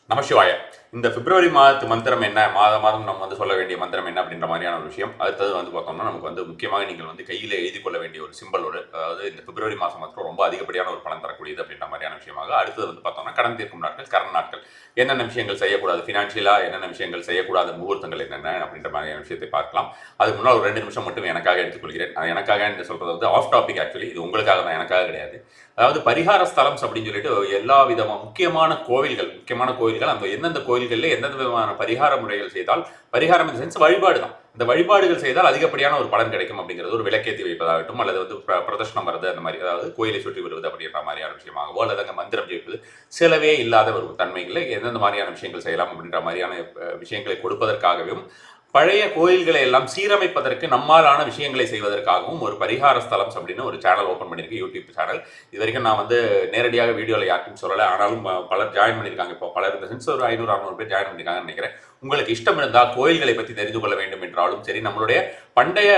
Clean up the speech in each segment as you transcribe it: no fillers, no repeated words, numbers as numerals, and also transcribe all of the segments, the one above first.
நமசிவாய. இந்த பிப்ரவரி மாதத்து மந்திரம் என்ன? மாதம் நம்ம சொல்ல வேண்டிய மந்திரம் என்ன? அப்படின்ற மாதிரியான ஒரு விஷயம். அடுத்தது பார்த்தோம்னா, நமக்கு முக்கியமாக நீங்கள் கையில எழுதிக் கொள்ள வேண்டிய ஒரு சிம்பல் அதாவது இந்த பிப்ரவரி மாதம் மாத்திரம் ரொம்ப அதிகப்படியான ஒரு பலன் தரக்கூடியது அப்படின்ற மாதிரியான விஷயமாக. அடுத்தது பார்த்தோம்னா, கடன் தீர்க்கும் நாட்கள், கடன் நாட்கள். என்னென்ன விஷயங்கள் செய்யக்கூடாது, ஃபினான்ஷியலா என்னென்ன விஷயங்கள் செய்யக்கூடாத முகூர்த்தங்கள் என்னென்ன அப்படின்ற மாதிரியான விஷயத்தை பார்க்கலாம். அதுக்கு முன்னால் ஒரு 2 நிமிஷம் மட்டும் எனக்காக எடுத்துக்கொள்கிறேன். எனக்காக சொல்றது ஆஃப் டாபிக். ஆக்சுவலி இது உங்களுக்காக தான், எனக்காக கிடையாது. அதாவது பரிகார ஸ்தலம் அப்படின்னு சொல்லிட்டு எல்லா விதமான முக்கியமான கோவில்கள் அந்த எந்தெந்த கோயில்களில் எந்தெந்த விதமான பரிகார முறைகள் செய்தால், பரிகாரம் இந்த சென்ஸ் வழிபாடு தான், இந்த வழிபாடுகள் செய்தால் அதிகப்படியான ஒரு பலன் கிடைக்கும் அப்படிங்கிறது, ஒரு விளக்கேற்றி வைப்பதாகட்டும் அல்லது பிரதர்ஷனம் வருது அந்த மாதிரி, அதாவது கோயிலை சுற்றி வருவது அப்படின்ற மாதிரியான விஷயமாகவோ அல்லது அங்கே மந்திரம் ஜெயிப்பது, செலவே இல்லாத ஒரு தன்மைகளில் எந்தெந்த மாதிரியான விஷயங்கள் செய்யலாம் அப்படின்ற மாதிரியான விஷயங்களை கொடுப்பதற்காகவும், பழைய கோயில்களை எல்லாம் சீரமைப்பதற்கு நம்மாலான விஷயங்களை செய்வதற்காகவும் ஒரு பரிகார ஸ்தலம் அப்படின்னு ஒரு சேனல் ஓப்பன் பண்ணியிருக்கு, யூடியூப் சேனல். இது வரைக்கும் நான் நேரடியாக வீடியோவில் யாருக்கும் சொல்லலை, ஆனாலும் பலர் ஜாயின் பண்ணியிருக்காங்க. இப்போ பலர் இந்த சென்ஸ் ஒரு 500-600 பேர் ஜாயின் பண்ணியிருக்காங்கன்னு நினைக்கிறேன். உங்களுக்கு இஷ்டம் இருந்தால் கோயில்களை பற்றி தெரிந்து கொள்ள வேண்டும் என்றாலும் சரி, நம்மளுடைய பண்டைய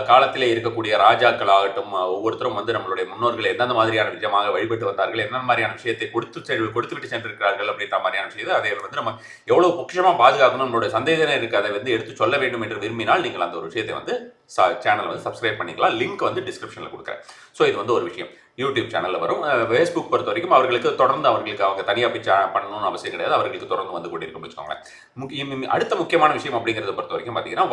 காலத்திலே இருக்கக்கூடிய ராஜாக்கள் ஆகட்டும், ஒவ்வொருத்தரும் நம்மளுடைய முன்னோர்கள் எந்தெந்த மாதிரியான விதமாக வழிபட்டு வந்தார்கள், எந்தெந்த மாதிரியான விஷயத்தை கொடுத்துவிட்டு சென்றிருக்கிறார்கள் அப்படின்ற மாதிரியான விஷயத்தை அதை நம்ம எவ்வளவு பொக்கிஷமாக பாதுகாக்கணும், நம்மளுடைய சந்தேகத்தினருக்கு அதை எடுத்து சொல்ல வேண்டும் என்று விரும்பினால் நீங்கள் அந்த ஒரு விஷயத்தை சேனல் சப்ஸ்கிரைப் பண்ணிக்கலாம். லிங்க் டிஸ்கிரிப்ஷனில் கொடுக்குறேன். ஸோ இது ஒரு விஷயம் யூடியூப் சேனலில் வரும். ஃபேஸ்புக் பொறுத்த வரைக்கும் அவர்களுக்கு தொடர்ந்து அவங்க தனியாக பிச்சை பண்ணணும்னு அவசியம் கிடையாது, அவர்களுக்கு தொடர்ந்து கொண்டிருக்கும் வச்சுக்கோங்களேன். அடுத்த முக்கியமான விஷயம் அப்படிங்கிறத பொறுத்த வரைக்கும் பார்த்தீங்கன்னா,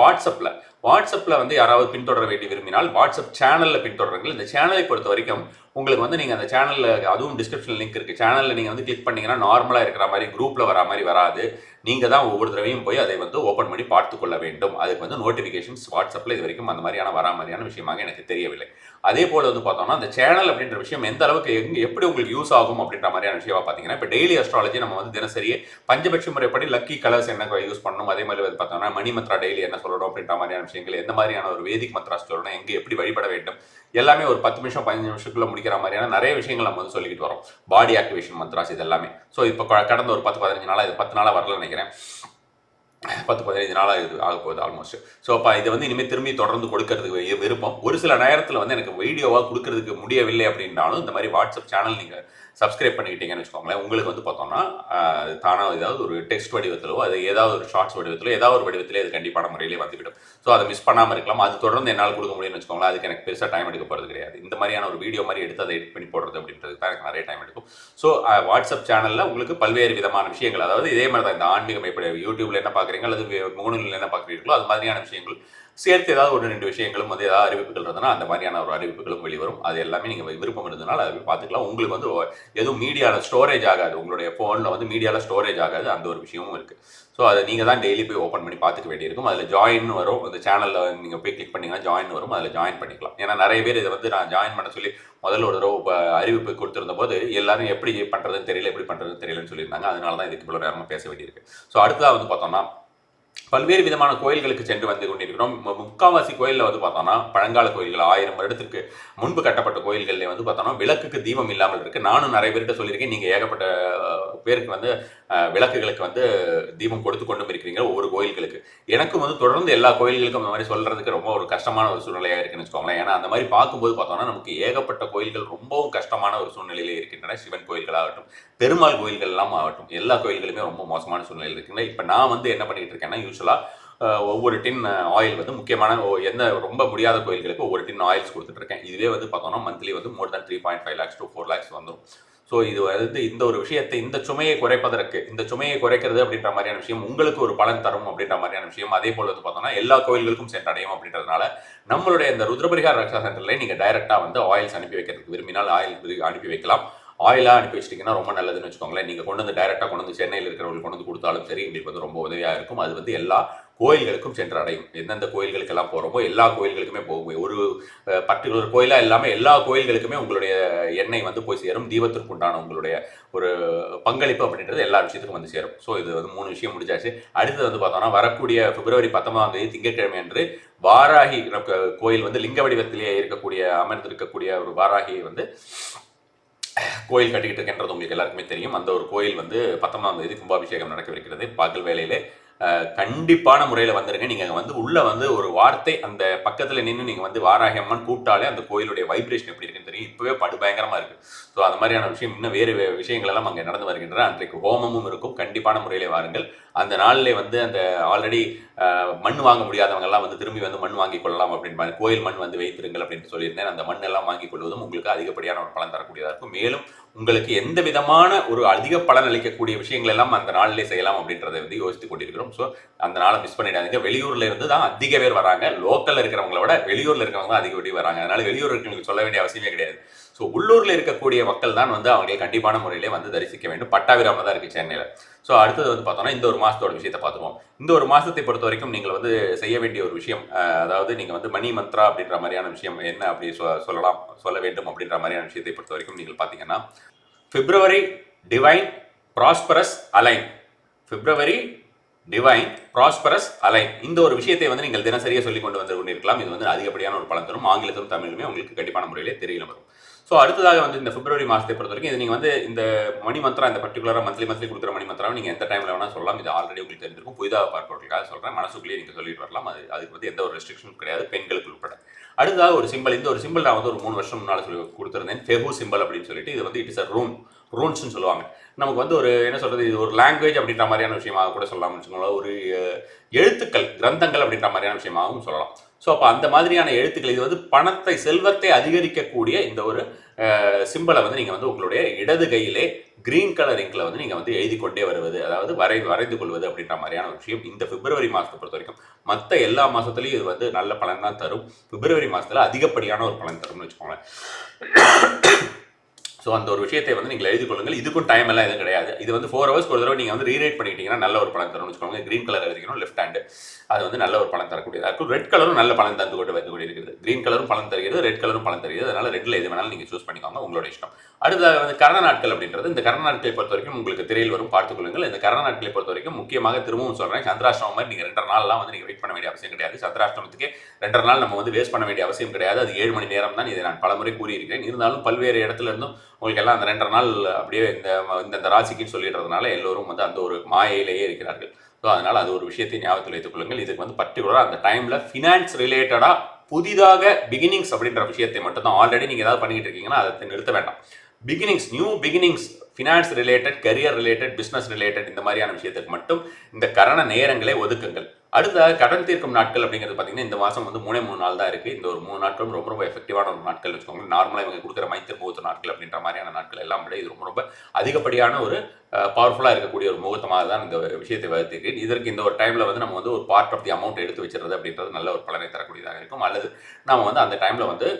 வாட்ஸ்அப்பில் யாராவது பின்தொடர வேண்டி விரும்பினால் வாட்ஸ்அப் சேனலில் பின்தொடருங்கள். இந்த சேனலை பொறுத்த வரைக்கும் உங்களுக்கு நீங்கள் அந்த சேனலில், அதுவும் டிஸ்கிரிப்ஷன் லிங்க் இருக்குது, சேனலில் நீங்கள் கிளிக் பண்ணிங்கன்னா நார்மலாக இருக்கிற மாதிரி குரூப்பில் வரா மாதிரி வராது. நீங்கள் தான் ஒவ்வொரு தடவையும் போய் அதை ஓப்பன் பண்ணி பார்த்து கொள்ள வேண்டும். அதுக்கு நோட்டிஃபிகேஷன்ஸ் வாட்ஸ்அப்பில் இது வரைக்கும் அந்த மாதிரியான வரா மாதிரியான விஷயமாக எனக்கு தெரியவில்லை. அதே போல் பார்த்தோம்னா, அந்த சேனல் அப்படின்ற விஷயம் எந்த அளவுக்கு எப்படி உங்களுக்கு யூஸ் ஆகும் அப்படின்ற மாதிரியான விஷயமா பார்த்தீங்கன்னா, இப்போ டெய்லி அஸ்ட்ராலஜி நம்ம தினசரி பஞ்சபட்ச முறைப்படி லக்கி கலர்ஸ் என்ன யூஸ் பண்ணணும், அதே மாதிரி பார்த்தோம்னா மணி மந்த்ரா டெய்லி என்ன சொல்லணும் அப்படின்ற மாதிரியான விஷயங்கள், எந்த மாதிரியான ஒரு வேதிக் மந்த்ராஸ் சொல்லணும், எங்கே எப்படி வழிபட வேண்டும், எல்லாமே ஒரு 10 நிமிஷம் 15 நிமிஷத்துக்குள்ள முடிக்கிற மாதிரியான நிறைய விஷயங்கள் நம்ம சொல்லிக்கிட்டு வரோம். பாடி ஆக்டிவேஷன் மந்த்ராஸ் இது எல்லாமே. ஸோ இப்போ கடந்த ஒரு 10-15 நாளாக, இது 10 நாளாக வரல நினைக்கிறேன், 10-15 நாளாக இது ஆக போகுது ஆல்மோஸ்ட். ஸோ அப்போ இதை இனிமேல் திரும்பி தொடர்ந்து கொடுக்கறதுக்கு விருப்பம். ஒரு சில நேரத்தில் எனக்கு வீடியோவாக கொடுக்கறதுக்கு முடியவில்லை அப்படின்னாலும், இந்த மாதிரி வாட்ஸ்அப் சேனல் நீங்கள் சப்ஸ்கிரைப் பண்ணிக்கிட்டீங்கன்னு வச்சுக்கோங்களேன், உங்களுக்கு பார்த்தோம்னா தானாக ஏதாவது ஒரு டெக்ஸ்ட் வடிவத்திலோ, அது ஏதாவது ஒரு ஷார்ட்ஸ் வடிவத்திலோ, ஏதாவது ஒரு வடிவத்திலே அது கண்டிப்பான முறையிலே வந்துவிடும். ஸோ அதை மிஸ் பண்ணாமல் இருக்கலாம். அது தொடர்ந்து என்னால் கொடுக்க முடியும்னு வச்சுக்கோங்களேன். அதுக்கு எனக்கு பெருசாக டைம் எடுக்க போகிறது கிடையாது. இந்த மாதிரியான ஒரு வீடியோ மாதிரி எடுத்து அதை எடிட் பண்ணி போடுறது அப்படின்றது தான் எனக்கு நிறைய டைம் எடுக்கும். ஸோ வாட்ஸ்அப் சேனலில் உங்களுக்கு பல்வேறு விதமான விஷயங்கள், அதாவது இதே மாதிரி தான் இந்த ஆன்மீகம் எப்படி யூடியூப்ல என்ன பார்க்குறீங்க அல்லது முகநூலில் என்ன பார்க்குறீங்களோ அது மாதிரியான விஷயங்கள் சேர்த்து ஏதாவது 1-2 விஷயங்களும் ஏதாவது அறிவிப்புகள் இருந்ததுன்னா அந்த மாதிரியான ஒரு அறிவிப்புகளும் வெளிவரும். அது எல்லாமே நீங்கள் விருப்பம் இருந்ததுனால அதை பார்த்துக்கலாம். உங்களுக்கு எதுவும் மீடியாவில் ஸ்டோரேஜ் ஆகாது, உங்களுடைய ஃபோனில் மீடியாவில் ஸ்டோரேஜ் ஆகாது, அந்த ஒரு விஷயமும் இருக்குது. ஸோ அதை நீங்கள் தான் டெய்லி போய் ஓப்பன் பண்ணி பார்த்துக்க வேண்டியிருக்கும். அதில் ஜாயின் வரும், அந்த சேனலில் நீங்கள் போய் கிளிக் பண்ணிங்கன்னா ஜாயின் வரும், அதில் ஜாயின் பண்ணிக்கலாம். ஏன்னா நிறைய பேர் இதை நான் ஜாயின் பண்ண சொல்லி முதல்ல ஒரு தடவை அறிவிப்பு கொடுத்துருந்த போது எல்லாரும் எப்படி பண்ணுறதுன்னு தெரியல, எப்படி பண்ணுறதுன்னு தெரியலன்னு சொல்லியிருந்தாங்க. அதனால தான் இதுக்கு இவ்வளோ நேரமாக பேச வேண்டியிருக்கு. ஸோ அடுத்ததாக பார்த்தோம்னா, பல்வேறு விதமான கோயில்களுக்கு சென்று வந்து கொண்டிருக்கிறோம். முக்காவாசி கோயிலில் பார்த்தோம்னா, பழங்கால கோயில்கள் 1000 வருடத்திற்கு முன்பு கட்டப்பட்ட கோயில்களில் பார்த்தோம்னா விளக்குக்கு தீபம் இல்லாமல் இருக்குது. நானும் நிறைய பேர்கிட்ட சொல்லியிருக்கேன், நீங்கள் ஏகப்பட்ட பேருக்கு விளக்குகளுக்கு தீபம் கொடுத்து கொண்டும் இருக்கிறீங்க ஒவ்வொரு கோயில்களுக்கு. எனக்கும் தொடர்ந்து எல்லா கோயில்களுக்கும் அந்த மாதிரி சொல்கிறதுக்கு ரொம்ப ஒரு கஷ்டமான ஒரு சூழ்நிலையாக இருக்குன்னு வச்சுக்கோங்களேன். ஏன்னா அந்த மாதிரி பார்க்கும்போது பார்த்தோம்னா நமக்கு ஏகப்பட்ட கோயில்கள் ரொம்பவும் கஷ்டமான ஒரு சூழ்நிலையிலே இருக்கின்றன. சிவன் கோயில்களாகட்டும், பெருமாள் கோயில்கள் எல்லாம் ஆகட்டும், எல்லா கோயில்களுமே ரொம்ப மோசமான சூழ்நிலையில் இருக்கின்றன. இப்போ நான் என்ன பண்ணிட்டு இருக்கேன்னா, யூஸ்வலாக ஒவ்வொரு டின் ஆயில் முக்கியமான எந்த ரொம்ப முடியாத கோயில்களுக்கு ஒவ்வொரு டின் ஆயில்ஸ் கொடுத்துட்டு இருக்கேன். இதுவே பார்த்தோம்னா monthly more than 3.5 lakhs to 4 lakhs வந்துடும். ஸோ இது இந்த ஒரு விஷயத்தை, இந்த சுமையை குறைப்பதற்கு, இந்த சுமையை குறைக்கிறது அப்படின்ற மாதிரியான விஷயம் உங்களுக்கு ஒரு பலன் தரும் அப்படின்ற மாதிரியான விஷயம். அதே போல் பார்த்தோம்னா எல்லா கோயில்களுக்கும் சென்றடையும் அப்படின்றதுனால நம்மளுடைய இந்த ருத்ரபரிகார ரக்ஷா சென்டர்ல நீங்கள் டைரெக்டாக ஆயில்ஸ் அனுப்பி வைக்கிறதுக்கு விரும்பினால் ஆயில் அனுப்பி வைக்கலாம். ஆயிலாக அனுப்பி வச்சிட்டிங்கன்னா ரொம்ப நல்லதுன்னு வச்சுக்கோங்களேன். நீங்கள் டைரெக்டாக சென்னையில் இருக்கிறவங்களுக்கு கொடுத்தாலும் சரி, எங்களுக்கு ரொம்ப உதவியாக இருக்கும். அது எல்லா கோயில்களுக்கும் சென்று அடையும். எந்தெந்த கோயில்களுக்கெல்லாம் போகிறோமோ எல்லா கோயில்களுக்குமே போகும். ஒரு பர்டிகுலர் கோயிலாக இல்லாமல் எல்லா கோயில்களுக்குமே உங்களுடைய எண்ணெய் போய் சேரும். தீபத்திற்கு உண்டான உங்களுடைய ஒரு பங்களிப்பு அப்படின்றது எல்லா விஷயத்துக்கும் சேரும். ஸோ இது 3 விஷயம் முடிஞ்சாச்சு. அடுத்தது பார்த்தோம்னா, வரக்கூடிய பிப்ரவரி 19ஆம் தேதி திங்கட்கிழமை அன்று வாராகி கோயில் லிங்க வடிவத்திலேயே அமர்ந்திருக்கக்கூடிய ஒரு வாராகி கோயில் கட்டிக்கிட்டு இருக்கின்றது உங்களுக்கு எல்லாருக்குமே தெரியும். அந்த ஒரு கோயில் 19ஆம் தேதி கும்பாபிஷேகம் நடக்கவிருக்கிறது. பகல் வேளையிலே கண்டிப்பான முறையில் வந்துருங்க. நீங்கள் வந்து உள்ள வந்து ஒரு வார்த்தை அந்த பக்கத்தில் நின்று நீங்கள் வந்து வாராகி அம்மன் கூப்பிட்டாலே அந்த கோயிலுடைய வைப்ரேஷன் எப்படி இருக்குன்னு தெரியும். இப்போவே படுபயங்கரமாக இருக்குது. ஸோ அந்த மாதிரியான விஷயம் இன்னும் வேறு விஷயங்கள் எல்லாம் அங்கே நடந்து வருகின்றன. அன்றைக்கு ஹோமமும் இருக்கும். கண்டிப்பான முறையிலே வாருங்கள். அந்த நாளிலே வந்து அந்த ஆல்ரெடி மண் வாங்க முடியாதவங்கெல்லாம் வந்து திரும்பி வந்து மண் வாங்கி கொள்ளலாம் அப்படின்னு கோயில் மண் வந்து வைத்திருங்கள் அப்படின்னு சொல்லியிருந்தேன். அந்த மண் எல்லாம் வாங்கி கொள்வதும் உங்களுக்கு அதிகப்படியான ஒரு பலன் தரக்கூடியதாக இருக்கும். மேலும் உங்களுக்கு எந்த விதமான ஒரு அதிக பலன் அளிக்கக்கூடிய விஷயங்கள் எல்லாம் அந்த நாளிலே செய்யலாம் அப்படின்றத வந்து யோசித்துக் கொண்டிருக்கிறோம். ஸோ அந்த நாளை மிஸ் பண்ணிடாதீங்க. வெளியூர்ல இருந்து தான் அதிக பேர் வராங்க. லோக்கல்ல இருக்கிறவங்கள விட வெளியூர்ல இருக்கிறவங்க தான் அதிக பேர் வராங்க. அதனால வெளியூர் இருக்கிறவங்களுக்கு சொல்ல வேண்டிய அவசியமே கிடையாது. ஸோ உள்ளூர்ல இருக்கக்கூடிய மக்கள் தான் வந்து அவங்க கண்டிப்பான முறையிலே வந்து தரிசிக்க வேண்டும். பட்டாபிராம தான் இருக்கு சென்னையில. ஸோ அடுத்தது வந்து பார்த்தோம்னா இந்த ஒரு மாசத்தோட விஷயத்தை பார்த்துருவோம். இந்த ஒரு மாசத்தை பொறுத்த வரைக்கும் நீங்கள் வந்து செய்ய வேண்டிய ஒரு விஷயம், அதாவது நீங்கள் வந்து மணி மந்த்ரா அப்படின்ற மாதிரியான விஷயம் என்ன அப்படி சொல்ல வேண்டும் அப்படின்ற மாதிரியான விஷயத்தை பொறுத்த வரைக்கும் நீங்கள் பார்த்தீங்கன்னா பிப்ரவரி டிவைன் ப்ராஸ்பரஸ் அலைன். பிப்ரவரி டிவைன் ப்ராஸ்பரஸ் அலைன். இந்த ஒரு விஷயத்தை வந்து நீங்கள் தினசரியாக சொல்லி கொண்டு வந்து கொண்டிருக்கலாம். இது வந்து அதிகப்படியான ஒரு பலன் தரும். ஆங்கிலத்திலும் தமிழுமே உங்களுக்கு கண்டிப்பான முறையிலே தெரியல வரும். ஸோ அடுத்ததாக வந்து இந்த பிப்ரவரி மாதத்தை பொறுத்த வரைக்கும் இது நீங்கள் வந்து இந்த மணி மந்த்ரா, இந்த பர்டிகுலராக மந்த்லி கொடுக்குற மணி மந்த்ராவை நீங்கள் எந்த டைமில் வேணால் சொல்லலாம். இது ஆல்ரெடி உங்களுக்கு தெரிஞ்சிருக்கும். புதிதாக பார்ப்பவர்களுக்காக சொல்கிறேன். மனசுக்குள்ளேயே நீங்கள் சொல்லிட்டு வரலாம். அதுக்கு வந்து எந்த ஒரு ரெஸ்ட்ரிக்ஷனும் கிடையாது, பெண்களுக்கு உட்பட. அடுத்ததாக ஒரு சிம்பிள். இந்த ஒரு சிம்பிள் நான் வந்து ஒரு 3 வருஷம் முன்னால் சொல்லி கொடுத்துருந்தேன். ஃபெஹு சிம்பிள் அப்படின்னு சொல்லிட்டு. இது வந்து இட் இஸ் அ ரூன்ஸ்னு சொல்லுவாங்க. நமக்கு வந்து ஒரு என்ன சொல்கிறது, இது ஒரு லாங்குவேஜ் அப்படின்ற மாதிரியான விஷயமாக கூட சொல்லலாம்னு வச்சுக்கோங்களேன். ஒரு எழுத்துக்கள், கிரந்தங்கள் அப்படின்ற மாதிரியான விஷயமாகவும் சொல்லலாம். ஸோ அப்போ அந்த மாதிரியான எழுத்துக்கள், இது வந்து பணத்தை, செல்வத்தை அதிகரிக்கக்கூடிய இந்த ஒரு சிம்பிளை வந்து நீங்கள் வந்து உங்களுடைய இடது கையிலே கிரீன் கலர் இங்கில் வந்து நீங்கள் வந்து எழுதி கொண்டே வருவது, அதாவது வரைந்து கொள்வது அப்படின்ற மாதிரியான ஒரு விஷயம் இந்த பிப்ரவரி மாதத்தை பொறுத்த வரைக்கும். மற்ற எல்லா மாதத்துலையும் இது வந்து நல்ல பலன் தான் தரும். பிப்ரவரி மாதத்தில் அதிகப்படியான ஒரு பலன் தரும்னு வச்சுக்கோங்களேன். ஸோ அந்த ஒரு விஷயத்தை வந்து நீங்கள் எழுதி கொள்ளுங்கள். இதுக்கும் டைம் எல்லாம் எதுவும் கிடையாது. இது வந்து 4 hours ஒரு தடவை நீங்கள் வந்து ரீரைட் பண்ணிட்டீங்கன்னா நல்ல ஒரு பலன் தரும்னு வச்சுக்கோங்க. கிரீன் கலர் எழுதிக்கணும் லெஃப்ட் ஹேண்டு. அது வந்து நல்ல ஒரு பலன் தரக்கூடியதாக இருக்கும். ரெட் கலரும் நல்ல பலன் தந்து கொண்டு வந்து கொண்டு இருக்கிறது. கிரீன் கலரும் பலன் தருகிறது, ரெட் கலரும் பலன் தருகிறது. அதனால ரெட்டில் எது வேணாலும் நீங்கள் சூஸ் பண்ணிக்கோங்க, உங்களோட இஷ்டம். அடுத்ததாக வந்து கரண நாட்கள் அப்படின்றது, இந்த கரண நாட்களை பொறுத்த வரைக்கும் உங்களுக்கு திரையில் வரும், பார்த்துக் கொள்ளுங்கள். இந்த கரண நாட்களை பொறுத்த வரைக்கும் முக்கியமாக திரும்பவும் சொல்கிறேன், சந்திராஷ்டமம் மாதிரி நீங்கள் 2 நாள்லாம் வந்து நீங்கள் வெயிட் பண்ண வேண்டிய அவசியம் கிடையாது. சந்திராஷ்டமத்துக்கு 2 நாள் நம்ம வந்து வேஸ்ட் பண்ண வேண்டிய அவசியம் கிடையாது. அது 7 மணி நேரம் தான். இதை நான் பலமுறை கூறியிருக்கிறேன். இருந்தாலும் பல்வேறு இடத்துல இருந்தும் உங்களுக்கு எல்லாம் அந்த 2 நாள் அப்படியே இந்த ராசிக்குன்னு சொல்லிடுறதுனால எல்லோரும் வந்து அந்த ஒரு மாயையிலேயே இருக்கிறார்கள். ஸோ அதனால் அது ஒரு விஷயத்தை ஞாபகத்தில் வைத்துக் கொள்ளுங்கள். இதுக்கு வந்து பர்டிகுலராக அந்த டைமில் ஃபினான்ஸ் ரிலேட்டடாக புதிதாக பிகினிங்ஸ் அப்படின்ற விஷயத்தை மட்டும் தான். ஆல்ரெடி நீங்கள் ஏதாவது பண்ணிக்கிட்டு இருக்கீங்கன்னா அதை நிறுத்த வேண்டாம். Beginnings, new beginnings, finance related, career related, business related, இந்த மாதிரியான விஷயத்துக்கு மட்டும் இந்த கரண நேரங்களை ஒதுக்குங்கள். அடுத்த கடன் தீர்க்கும் நாட்கள் அப்படிங்கிறது பார்த்தீங்கன்னா இந்த மாதம் வந்து 3 நாள் தான் இருக்குது. இந்த ஒரு 3 நாட்களும் ரொம்ப ரொம்ப எஃபெக்டிவான ஒரு நாட்கள் வச்சுக்கோங்க. நார்மலாக இவங்க கொடுக்குற மைத்திர முகூர்த்த நாட்கள் அப்படின்ற மாதிரியான நாட்கள் எல்லாம் விட இது ரொம்ப ரொம்ப அதிகப்படியான ஒரு பவர்ஃபுல்லாக இருக்கக்கூடிய ஒரு முகூர்த்தமாக தான் இந்த விஷயத்தை வகுத்துக்கிறேன். இதற்கு இந்த ஒரு டைமில் வந்து நம்ம வந்து ஒரு பார்ட் ஆஃப் தி அமௌண்ட் எடுத்து வச்சுறது அப்படின்றது நல்ல ஒரு பலனை தரக்கூடியதாக இருக்கும். அல்லது நம்ம வந்து அந்த டைமில் வந்து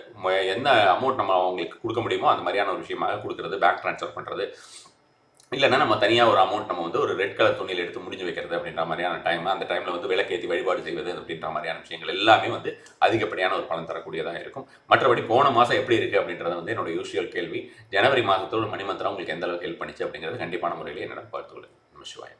என்ன அமௌண்ட் நம்ம அவங்களுக்கு கொடுக்க முடியுமோ அந்த மாதிரியான ஒரு விஷயமாக கொடுக்குறது, பேங்க் ட்ரான்ஸ்ஃபர் பண்ணுறது, இல்லைன்னா நம்ம தனியாக ஒரு அமௌண்ட் நம்ம வந்து ஒரு ரெட் கலர் துணியில் எடுத்து முடிஞ்சு வைக்கிறது அப்படின்ற மாதிரியான டைம், அந்த டைமில் வந்து விளக்கேற்றி வழிபாடு செய்வது அப்படின்ற மாதிரியான விஷயங்கள் எல்லாமே வந்து அதிகப்படியான ஒரு பலன் தரக்கூடியதாக இருக்கும். மற்றபடி போன மாதம் எப்படி இருக்குது அப்படின்றத வந்து என்னோட யூஷுவல் கேள்வி. ஜனவரி மாதத்தோட மணிமந்திரம் உங்களுக்கு எந்த அளவுக்கு ஹெல்ப் பண்ணிச்சு அப்படிங்கிறது கண்டிப்பான முறையில் என்னிடம் பார்த்துக்கொள்ளுங்கள். நம சிவாய.